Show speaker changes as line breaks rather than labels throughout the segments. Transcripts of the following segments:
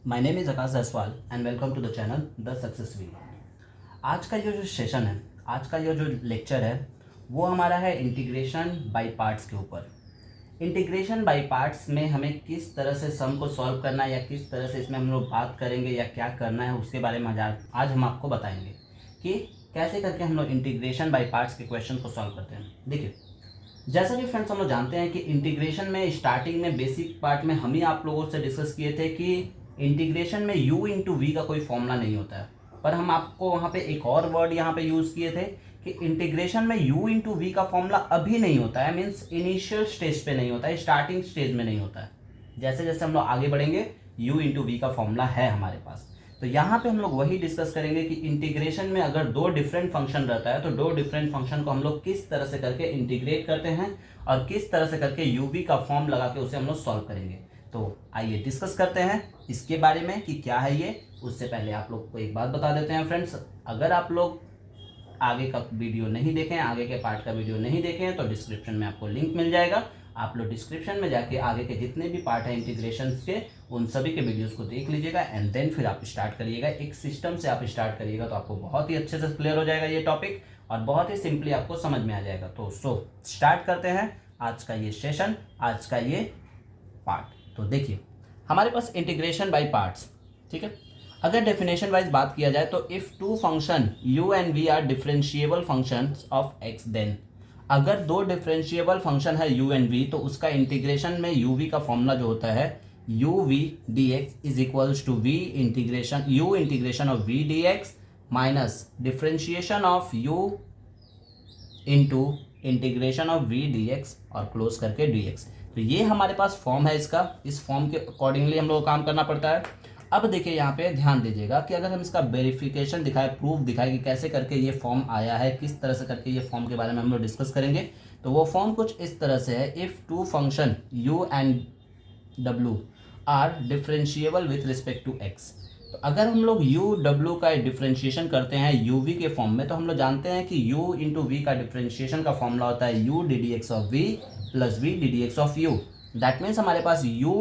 My name is Aakash Jaiswal and welcome to the channel the success wheel. आज का ये जो सेशन है, आज का ये जो लेक्चर है वो हमारा है इंटीग्रेशन बाय पार्ट्स के ऊपर। इंटीग्रेशन बाय पार्ट्स में हमें किस तरह से सम को सॉल्व करना है या किस तरह से इसमें हम लोग बात करेंगे या क्या करना है उसके बारे में आज हम आपको बताएंगे कि कैसे करके हम लोग इंटीग्रेशन बाय पार्ट्स के क्वेश्चन को सॉल्व करते हैं। देखिए, जैसा कि फ्रेंड्स हम लोग जानते हैं कि इंटीग्रेशन में स्टार्टिंग में बेसिक पार्ट में हम ही आप लोगों से डिस्कस किए थे कि इंटीग्रेशन में u इंटू वी का कोई फॉर्मूला नहीं होता है, पर हम आपको वहाँ पे एक और वर्ड यहाँ पे यूज़ किए थे कि इंटीग्रेशन में u इंटू वी का फॉर्मूला अभी नहीं होता है, मीन्स इनिशियल स्टेज पे नहीं होता है, स्टार्टिंग स्टेज में नहीं होता है। जैसे जैसे हम लोग आगे बढ़ेंगे u इंटू वी का फॉर्मूला है हमारे पास। तो यहाँ पे हम लोग वही डिस्कस करेंगे कि इंटीग्रेशन में अगर दो डिफरेंट फंक्शन रहता है तो दो डिफरेंट फंक्शन को हम लोग किस तरह से करके इंटीग्रेट करते हैं और किस तरह से करके यूवी का फॉर्म लगा के उसे हम लोग सॉल्व करेंगे। तो आइए डिस्कस करते हैं इसके बारे में कि क्या है ये। उससे पहले आप लोग को एक बात बता देते हैं फ्रेंड्स, अगर आप लोग आगे का वीडियो नहीं देखें, आगे के पार्ट का वीडियो नहीं देखें तो डिस्क्रिप्शन में आपको लिंक मिल जाएगा। आप लोग डिस्क्रिप्शन में जाके आगे के जितने भी पार्ट हैं इंटीग्रेशन के उन सभी के वीडियोस को देख लीजिएगा एंड देन फिर आप स्टार्ट करिएगा। एक सिस्टम से आप स्टार्ट करिएगा तो आपको बहुत ही अच्छे से क्लियर हो जाएगा ये टॉपिक और बहुत ही सिंपली आपको समझ में आ जाएगा। तो स्टार्ट करते हैं आज का ये सेशन, आज का ये पार्ट। तो देखिए, हमारे पास इंटीग्रेशन बाय पार्ट्स, ठीक है। अगर डेफिनेशन वाइज बात किया जाए तो if two function u and v are differentiable functions of x, then अगर दो डिफरेंशिएबल फंक्शन है u एंड v तो उसका इंटीग्रेशन में uv का फॉर्मूला जो होता है uv dx is equals to v integration u integration of v dx minus differentiation of u into integration of v dx और क्लोज करके dx। तो ये हमारे पास फॉर्म है इसका, इस फॉर्म के अकॉर्डिंगली हम लोग को काम करना पड़ता है। अब देखिए यहाँ पे ध्यान दीजिएगा कि अगर हम इसका वेरिफिकेशन दिखाए, प्रूफ दिखाए कि कैसे करके ये फॉर्म आया है, किस तरह से करके ये फॉर्म के बारे में हम लोग डिस्कस करेंगे। तो वो फॉर्म कुछ इस तरह से है, if two function u and w are differentiable with respect to x। तो अगर हम लोग u w का डिफरेंशिएशन करते हैं u v के फॉर्म में तो हम लोग जानते हैं कि u इंटू वी का डिफरेंशिएशन का फॉर्मूला होता है u D D x of v plus v D D x of u। That means हमारे पास u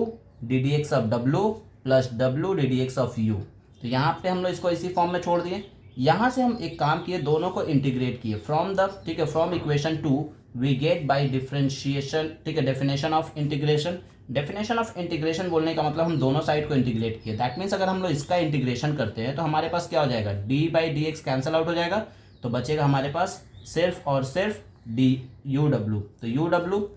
D D x of w plus w D D x of u। तो यहाँ पे हम लोग इसको इसी फॉर्म में छोड़ दिए। यहाँ से हम एक काम किए, दोनों को इंटीग्रेट किए फ्रॉम द, ठीक है, from equation two we get by differentiation, ठीक है, definition of integration. Definition of integration बोलने का मतलब हम दोनों साइड को इंटीग्रेट किए। दैट मीन्स अगर हम लोग इसका इंटीग्रेशन करते हैं तो हमारे पास क्या हो जाएगा, D by d x cancel out हो जाएगा तो बचेगा हमारे पास सिर्फ और सिर्फ डी यू डब्ल्यू। तो यू डब्ल्यू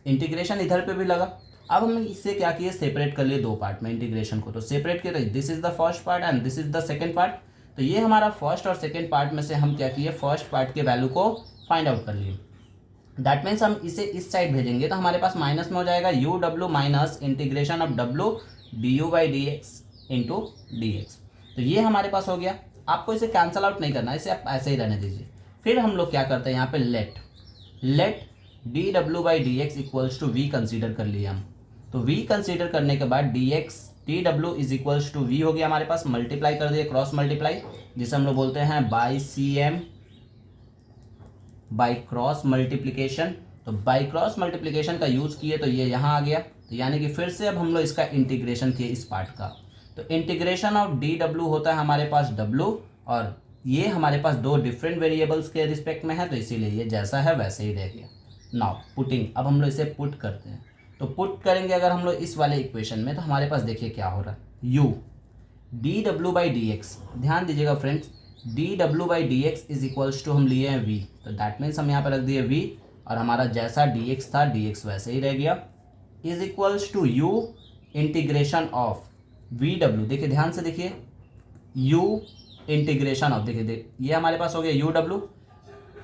इंटीग्रेशन इधर पे भी लगा। अब हम इससे क्या किए, सेपरेट कर लिए दो पार्ट में इंटीग्रेशन को। तो सेपरेट किए, this is the first part and this is the second part. तो ये हमारा फर्स्ट और सेकंड पार्ट में से हम क्या किए, फर्स्ट पार्ट के वैल्यू को फाइंड आउट कर लिए। दैट मीन्स हम इसे इस साइड भेजेंगे तो हमारे पास माइनस में हो जाएगा U W minus integration of W D u by d x into D x. तो ये हमारे पास हो गया। आपको इसे कैंसल आउट नहीं करना, इसे आप ऐसे ही रहने दीजिए। फिर हम लोग क्या करते हैं, यहाँ पे लेट डी डब्ल्यू by d x equals to v consider कर लिए हम। तो v कंसीडर करने के बाद डी एक्स टी डब्ल्यू इज इक्वल्स टू वी हो गया हमारे पास, मल्टीप्लाई कर दिए, क्रॉस मल्टीप्लाई, जिसे हम लोग बोलते हैं by c m by cross multiplication. तो बाई क्रॉस मल्टीप्लीकेशन का यूज किए तो ये यहाँ आ गया। तो यानी कि फिर से अब हम लोग इसका इंटीग्रेशन किए इस पार्ट का। तो इंटीग्रेशन ऑफ डी डब्ल्यू होता है हमारे पास w और ये हमारे पास दो डिफरेंट वेरिएबल्स के रिस्पेक्ट में है तो इसीलिए ये जैसा है वैसे ही रह गया। नाउ पुटिंग, अब हम लोग इसे पुट करते हैं। तो पुट करेंगे अगर हम लोग इस वाले इक्वेशन में तो हमारे पास देखिए क्या हो रहा है, u डी डब्ल्यू बाई डी एक्स, ध्यान दीजिएगा फ्रेंड्स, डी डब्ल्यू by d x is equals to हम लिए हैं v। तो दैट मीन्स हम यहाँ पर रख दिए v और हमारा जैसा dx था dx वैसे ही रह गया, is equals to u integration of v डब्ल्यू। देखिए ध्यान से देखिए, u इंटीग्रेशन ऑफ, देखिए ये हमारे पास हो गया u w।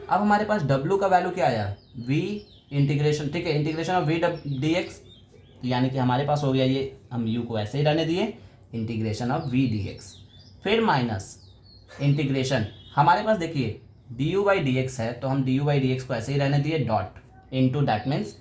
अब हमारे पास w का वैल्यू क्या आया, v इंटीग्रेशन, ठीक है, integration of v d x. तो यानी कि हमारे पास हो गया ये, हम u को ऐसे ही रहने दिए, integration of v d x. फिर माइनस इंटीग्रेशन, हमारे पास देखिए D u by d x है तो हम D u by d x को ऐसे ही रहने दिए, dot into, that means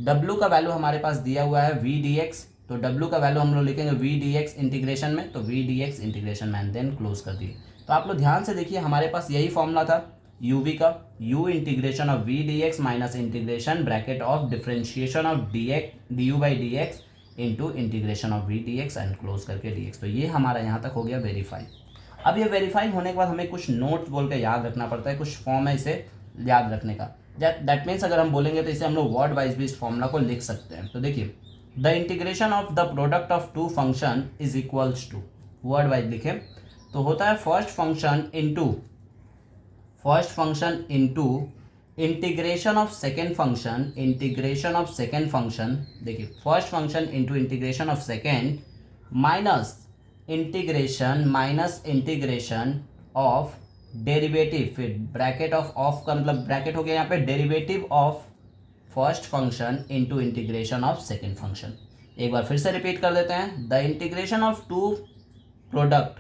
w का वैल्यू हमारे पास दिया हुआ है v डी एक्स। तो w का वैल्यू हम लोग लिखेंगे v डी एक्स इंटीग्रेशन में, तो v डी एक्स इंटीग्रेशन में एंड देन क्लोज कर दिए। तो आप लोग ध्यान से देखिए, हमारे पास यही फॉर्मूला था uv का, u integration of v d x minus integration bracket of differentiation of d u by d x into integration of v d x and close करके डी एक्स। तो ये हमारा यहाँ तक हो गया वेरीफाई। अब ये वेरीफाई होने के बाद हमें कुछ नोट्स बोल के याद रखना पड़ता है, कुछ फॉर्म है इसे याद रखने का। दैट मीन्स अगर हम बोलेंगे तो इसे हम लोग वर्ड वाइज भी इस फॉर्मूला को लिख सकते हैं। तो देखिए, the integration of the product of two function is equals to, word wise लिखें तो होता है first function into integration of second function, integration of second function, देखिए first function into integration of second minus integration of derivative, फिर bracket of का मतलब bracket हो गया यहाँ पे, derivative of first function into integration of second function. एक बार फिर से रिपीट कर देते हैं, the integration of two product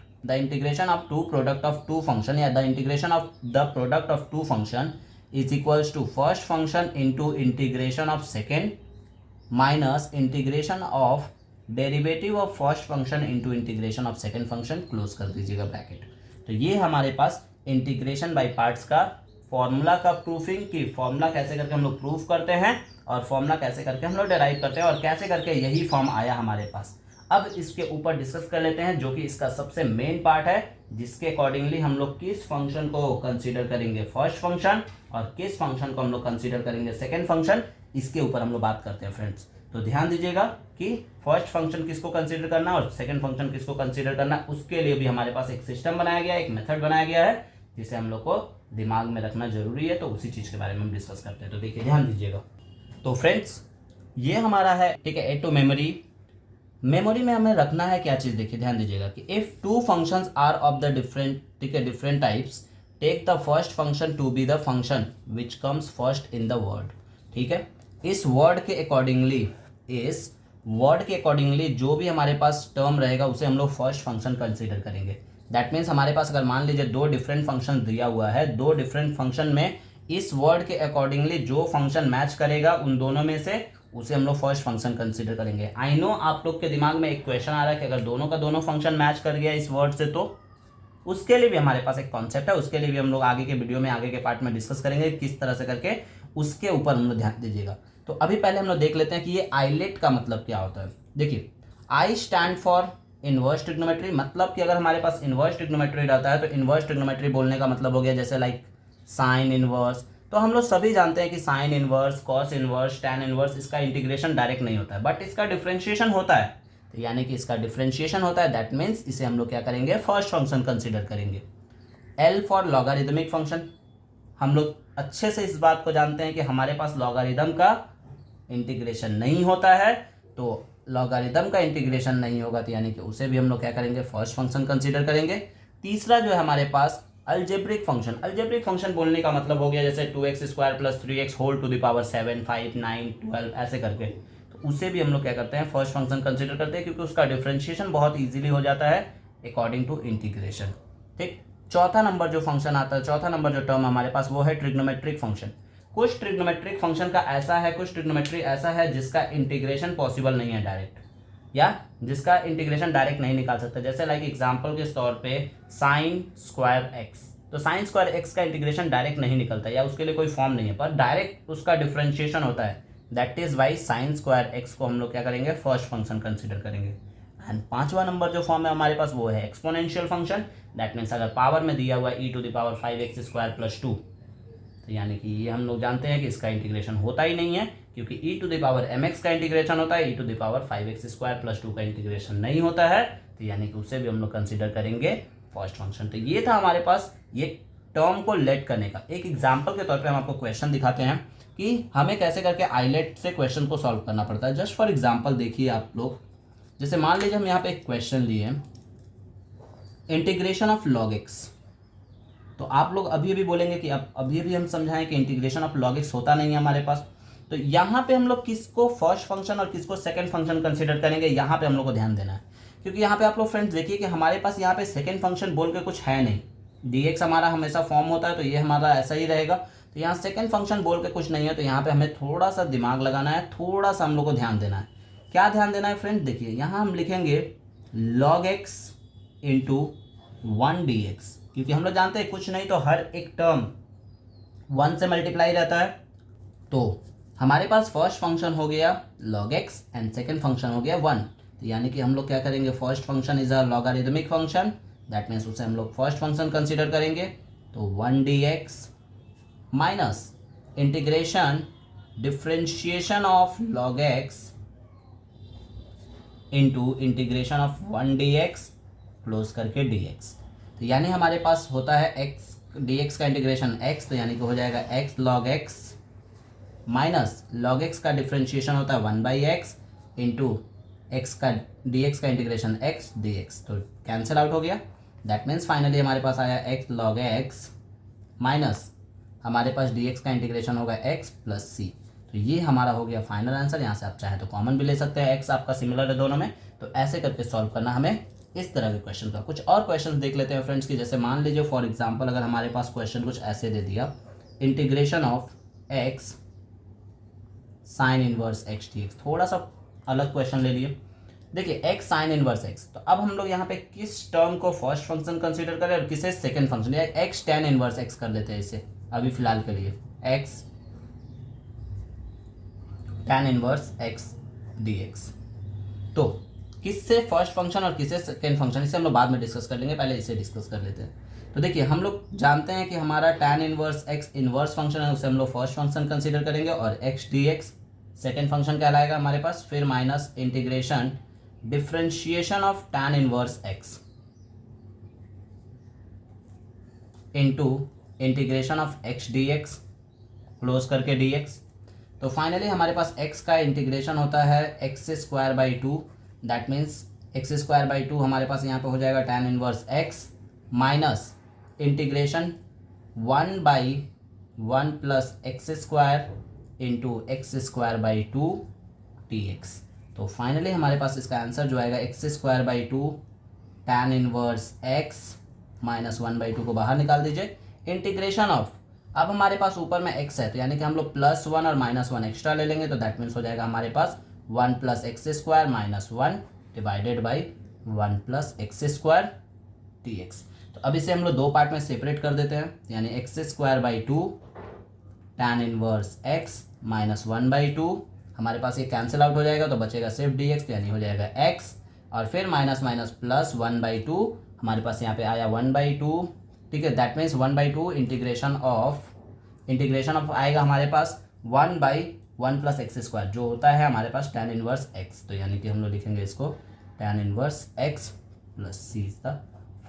of two function या the integration of the product of two function is equals to first function into integration of second minus integration of derivative of first function into integration of second function, close कर दीजिएगा bracket. तो ये हमारे पास integration by parts का formula का proofing की formula कैसे करके हम लोग प्रूफ करते हैं और फॉर्मूला कैसे करके हम लोग डिराइव करते हैं और कैसे करके यही फॉर्म आया हमारे पास। अब इसके ऊपर डिस्कस कर लेते हैं जो कि इसका सबसे मेन पार्ट है, जिसके अकॉर्डिंगली हम लोग किस फंक्शन को कंसीडर करेंगे फर्स्ट फंक्शन और किस फंक्शन को हम लोग कंसीडर करेंगे सेकेंड फंक्शन, इसके ऊपर हम लोग बात करते हैं फ्रेंड्स। तो ध्यान दीजिएगा कि फर्स्ट फंक्शन किसको कंसीडर करना है और सेकंड फंक्शन किसको कंसीडर करना है, उसके लिए भी हमारे पास एक सिस्टम बनाया गया है, एक मेथड बनाया गया है जिसे हम लोग को दिमाग में रखना जरूरी है। तो उसी चीज़ के बारे में हम डिस्कस करते हैं। तो देखिए ध्यान दीजिएगा। तो फ्रेंड्स ये हमारा है, ठीक है, ए टू मेमोरी में हमें रखना है क्या चीज़, देखिए ध्यान दीजिएगा कि if two functions are of the different, ठीक है, different types, take the first function to be the function which comes first in the word. ठीक है, इस वर्ड के अकॉर्डिंगली जो भी हमारे पास टर्म रहेगा उसे हम लोग फर्स्ट फंक्शन कंसीडर करेंगे। दैट मीन्स हमारे पास अगर मान लीजिए दो डिफरेंट फंक्शन दिया हुआ है, दो डिफरेंट फंक्शन में इस वर्ड के अकॉर्डिंगली जो फंक्शन मैच करेगा उन दोनों में से उसे हम लोग फर्स्ट फंक्शन कंसीडर करेंगे। आई नो आप लोग के दिमाग में एक क्वेश्चन आ रहा है कि अगर दोनों का दोनों फंक्शन मैच कर गया इस वर्ड से, तो उसके लिए भी हमारे पास एक कॉन्सेप्ट है, उसके लिए भी हम लोग आगे के वीडियो में आगे के पार्ट में डिस्कस करेंगे किस तरह से करके, उसके ऊपर हम लोग ध्यान दीजिएगा। तो अभी पहले हम लोग देख लेते हैं कि ये आइलेट का मतलब क्या होता है। देखिए, I stand for inverse trigonometry, मतलब कि अगर हमारे पास इनवर्स ट्रिग्नोमेट्री रहता है तो इनवर्स ट्रिग्नोमेट्री बोलने का मतलब हो गया जैसे लाइक साइन इनवर्स। तो हम लोग सभी जानते हैं कि sine inverse, cos inverse, tan inverse, इसका इंटीग्रेशन डायरेक्ट नहीं होता है, बट इसका डिफ्रेंशिएशन होता है। तो यानी कि इसका डिफ्रेंशिएशन होता है, दैट मीन्स इसे हम लोग क्या करेंगे, फर्स्ट फंक्शन कंसीडर करेंगे। एल फॉर लॉगारिदमिक फंक्शन, हम लोग अच्छे से इस बात को जानते हैं कि हमारे पास लॉगारिदम का इंटीग्रेशन नहीं होता है, तो लॉगारिदम का इंटीग्रेशन नहीं होगा तो यानी कि उसे भी हम लोग क्या करेंगे, फर्स्ट फंक्शन कंसीडर करेंगे। तीसरा जो है हमारे पास अलजेब्रिक फंक्शन, अलजेब्रिक फंक्शन बोलने का मतलब हो गया जैसे 2x square plus 3x whole to the power 7, 5, 9, 12 ऐसे करके, तो उसे भी हम लोग क्या करते हैं, फर्स्ट फंक्शन कंसीडर करते हैं, क्योंकि उसका डिफरेंशिएशन बहुत ईजिली हो जाता है अकॉर्डिंग टू इंटीग्रेशन। ठीक, चौथा नंबर जो फंक्शन आता है, चौथा नंबर जो टर्म हमारे पास वो है ट्रिग्नोमेट्रिक फंक्शन। कुछ ट्रिग्नोमेट्रिक फंक्शन का ऐसा है, कुछ ट्रिग्नोमेट्री ऐसा है जिसका इंटीग्रेशन पॉसिबल नहीं है डायरेक्ट, या जिसका इंटीग्रेशन डायरेक्ट नहीं निकाल सकता। जैसे लाइक एग्जांपल के तौर पे साइन स्क्वायर एक्स, तो साइन स्क्वायर एक्स का इंटीग्रेशन डायरेक्ट नहीं निकलता या उसके लिए कोई फॉर्म नहीं है, पर डायरेक्ट उसका डिफरेंशिएशन होता है। That is y sine square x को हम लोग क्या करेंगे, फर्स्ट फंक्शन कंसिडर करेंगे। एंड पांचवा नंबर जो फॉर्म है हमारे पास वो है एक्सपोनेंशियल फंक्शन। दैट मीन्स अगर पावर में दिया हुआ है e to the power 5x square plus 2, तो यानी कि ये हम लोग जानते हैं कि इसका इंटीग्रेशन होता ही नहीं है, क्योंकि e to the power mx का इंटीग्रेशन होता है, e to the power 5x square plus 2 का इंटीग्रेशन नहीं होता है, तो यानी कि उसे भी हम लोग कंसीडर करेंगे फर्स्ट फंक्शन। तो ये था हमारे पास ये टर्म को लेट करने का। एक एग्जाम्पल के तौर पे हम आपको क्वेश्चन दिखाते हैं कि हमें कैसे करके आइलेट से क्वेश्चन को सॉल्व करना पड़ता है। जस्ट फॉर एग्जाम्पल देखिए आप लोग, जैसे मान लीजिए हम यहाँ पे एक क्वेश्चन लिए इंटीग्रेशन ऑफ लॉग एक्स, तो आप लोग अभी भी बोलेंगे कि अब अभी भी हम समझाएं कि इंटीग्रेशन ऑफ लॉग एक्स होता नहीं है हमारे पास। तो यहाँ पे हम लोग किसको फर्स्ट फंक्शन और किसको सेकंड फंक्शन कंसीडर करेंगे, यहाँ पे हम लोग को ध्यान देना है, क्योंकि यहाँ पे आप लोग फ्रेंड्स देखिए कि हमारे पास यहाँ पे सेकंड फंक्शन बोल के कुछ है नहीं। dx हमारा हमेशा फॉर्म होता है, तो ये हमारा ऐसा ही रहेगा। तो यहाँ सेकंड फंक्शन बोल के कुछ नहीं है, तो यहाँ पे हमें थोड़ा सा दिमाग लगाना है, थोड़ा सा हम लोग को ध्यान देना है। क्या ध्यान देना है फ्रेंड, देखिए यहाँ हम लिखेंगे log x इंटू 1dx, क्योंकि हम लोग जानते हैं कुछ नहीं तो हर एक टर्म 1 से मल्टीप्लाई रहता है। तो हमारे पास फर्स्ट फंक्शन हो गया log x and second function हो गया 1। तो यानी कि हम लोग क्या करेंगे, first function is a logarithmic function, that means उसे हम लोग फर्स्ट फंक्शन कंसिडर करेंगे। तो 1 dx minus integration differentiation of log x into integration of 1 dx close करके dx। तो यानी हमारे पास होता है x dx का इंटीग्रेशन x, तो यानी कि हो जाएगा x log x minus log x का डिफ्रेंशिएशन होता है 1/x इंटू x का dx का इंटीग्रेशन x dx। तो कैंसिल आउट हो गया। दैट मीन्स फाइनली हमारे पास आया x log x माइनस हमारे पास dx का इंटीग्रेशन होगा x प्लस c। तो ये हमारा हो गया फाइनल आंसर। यहाँ से आप चाहे तो कॉमन भी ले सकते हैं, x आपका सिमिलर है दोनों में। तो ऐसे करके सॉल्व करना हमें इस तरह के क्वेश्चन का। कुछ और क्वेश्चन देख लेते हैं फ्रेंड्स की, जैसे मान लीजिए फॉर एग्जांपल अगर हमारे पास क्वेश्चन कुछ ऐसे दे दिया, integration of x sine inverse x dx। थोड़ा सा अलग क्वेश्चन ले लिए। देखिए x साइन इनवर्स x, तो अब हम लोग यहाँ पे किस टर्म को फर्स्ट फंक्शन कंसीडर करें और किसे सेकंड फंक्शन, या x tan इनवर्स x कर लेते हैं इसे अभी फिलहाल के लिए, x tan inverse x dx। तो किससे फर्स्ट फंक्शन और किससे सेकेंड फंक्शन, इसे हम लोग बाद में डिस्कस कर लेंगे, पहले इसे डिस्कस कर लेते हैं। तो देखिए हम लोग जानते हैं कि हमारा tan inverse x inverse function है, उसे हम लोग फर्स्ट फंक्शन कंसीडर करेंगे, और x dx सेकेंड फंक्शन कहलाएगा हमारे पास। फिर minus integration differentiation of tan inverse x into integration of x dx close करके dx। तो फाइनली हमारे पास x का इंटीग्रेशन होता है x² 2, दैट मीन्स x² 2 हमारे पास यहाँ पे हो जाएगा tan inverse x minus integration 1/1 plus x² into x² 2 dx। तो फाइनली हमारे पास इसका आंसर जो आएगा x² 2 tan inverse x minus 1/2 को बाहर निकाल दीजिए, इंटीग्रेशन ऑफ, अब हमारे पास ऊपर में x है तो यानी कि हम लोग +1 और -1 एक्स्ट्रा ले लेंगे, तो दैट मीन्स हो जाएगा हमारे पास 1 + x² minus 1 divided by 1 + x² dx। तो अब इसे हम लोग दो पार्ट में सेपरेट कर देते हैं, यानी x² 2 tan inverse x minus 1/2, हमारे पास ये कैंसिल आउट हो जाएगा तो बचेगा सिर्फ dx, यानी हो जाएगा x, और फिर माइनस माइनस प्लस 1/2, हमारे पास यहाँ पे आया 1/2, ठीक है। दैट मीन्स 1/2 इंटीग्रेशन ऑफ आएगा हमारे पास 1/1 प्लस x² जो होता है हमारे पास tan इनवर्स x। तो यानी कि हम लोग लिखेंगे इसको tan inverse x plus c is the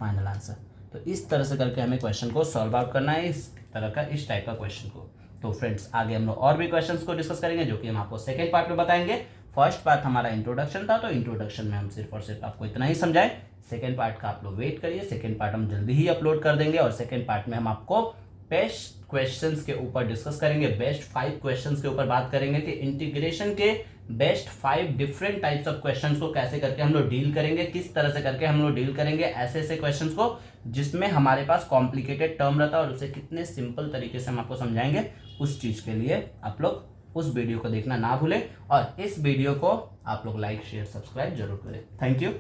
final answer. तो इस तरह से करके हमें क्वेश्चन को सॉल्व आउट करना है, इस तरह का, इस टाइप का क्वेश्चन को। तो फ्रेंड्स आगे हम लोग और भी क्वेश्चंस को डिस्कस करेंगे जो कि हम आपको सेकंड पार्ट में बताएंगे। फर्स्ट पार्ट हमारा इंट्रोडक्शन था, तो इंट्रोडक्शन में हम सिर्फ और सिर्फ आपको इतना ही समझाएं। सेकंड पार्ट का आप लोग वेट करिए, सेकंड पार्ट हम जल्दी ही अपलोड कर देंगे, और सेकंड पार्ट में हम आपको बेस्ट क्वेश्चंस के ऊपर डिस्कस करेंगे, बेस्ट 5 क्वेश्चंस के ऊपर बात करेंगे कि इंटीग्रेशन के best 5 different types of questions को कैसे करके हम लोग डील करेंगे, किस तरह से करके हम लोग डील करेंगे ऐसे ऐसे क्वेश्चंस को जिसमें हमारे पास कॉम्प्लिकेटेड टर्म रहता है, और उसे कितने सिंपल तरीके से हम आपको समझाएंगे। उस चीज़ के लिए आप लोग उस वीडियो को देखना ना भूलें, और इस वीडियो को आप लोग लाइक शेयर सब्सक्राइब जरूर करें। Thank you.